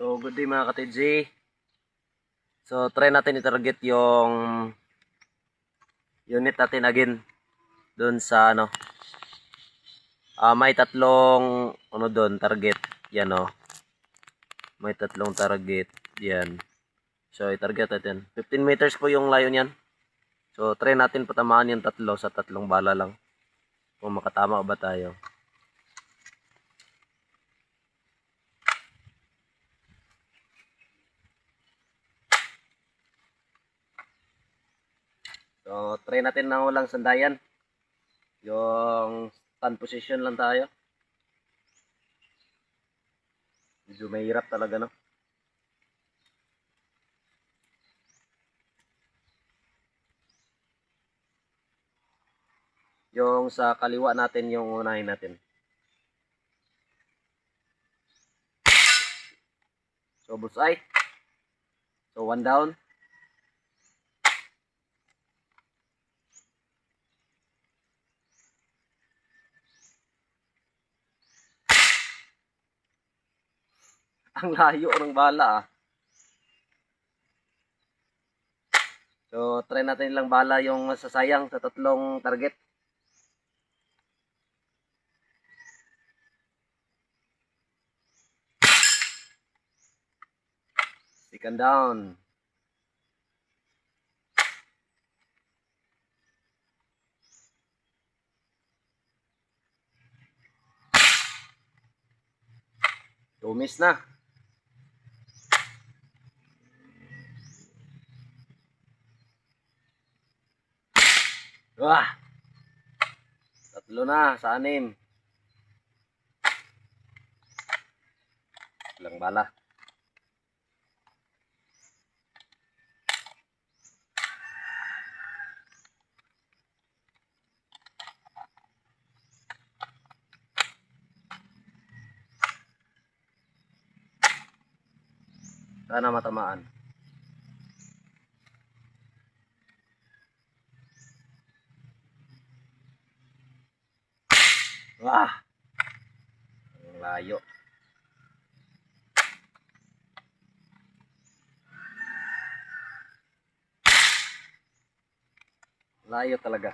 So, good day mga ka-TG. So, try natin i-target yung unit natin again dun sa may tatlong doon target. Yan may tatlong target. Yan. So, i-target natin. 15 meters po yung layo niyan. So, try natin patamaan yung tatlo sa tatlong bala lang. Kung makatama ba tayo. So, try natin na walang sandayan. Yung stand position lang tayo. Medyo mahirap talaga, no? Yung sa kaliwa natin yung unahin natin. So, bullseye. So, one down. Ang layo ng bala So, try natin ilang bala yung sasayang sa tatlong target. Second down. Miss na. Wah! Tatlo na sa 6. Ilang bala. Sana matamaan. Wah! Ang layo. Layo talaga.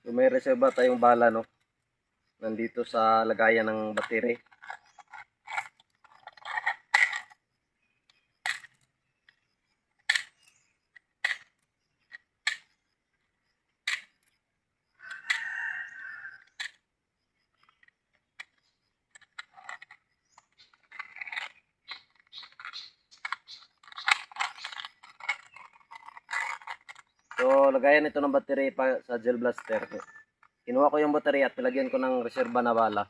So, may reserva tayong bala, no? Nandito sa lagayan ng battery. So, lagayan ito ng battery pa sa gel blaster. Kinuha ko yung battery at nilagyan ko ng reserba na bala.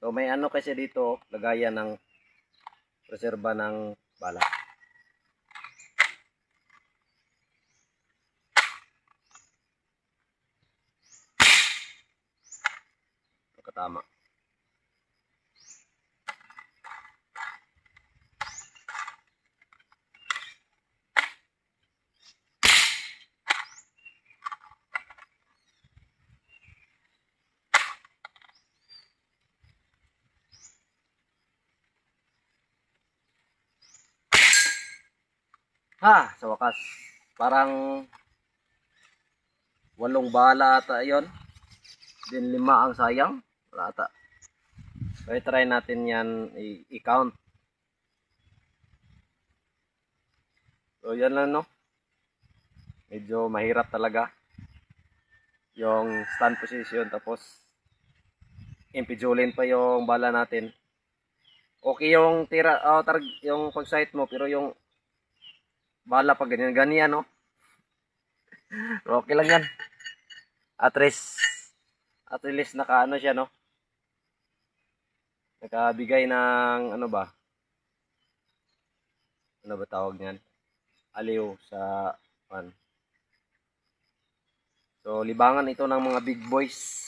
So, may kasi dito, lagayan ng reserba ng bala. Tama. Sa wakas, parang 8 bala ata yon. Din 5 ang sayang. Wala ata. So, try natin yan i-count. So, yan lang, no? Medyo mahirap talaga yung stand position. Tapos, impijulin pa yung bala natin. Okay yung tira, yung pag-sight mo, pero yung bala pa ganyan, no? Okay lang yan. At least naka siya, no? Nakabigay ng ano ba tawag niyan? Aliw sa So, libangan ito ng mga big boys.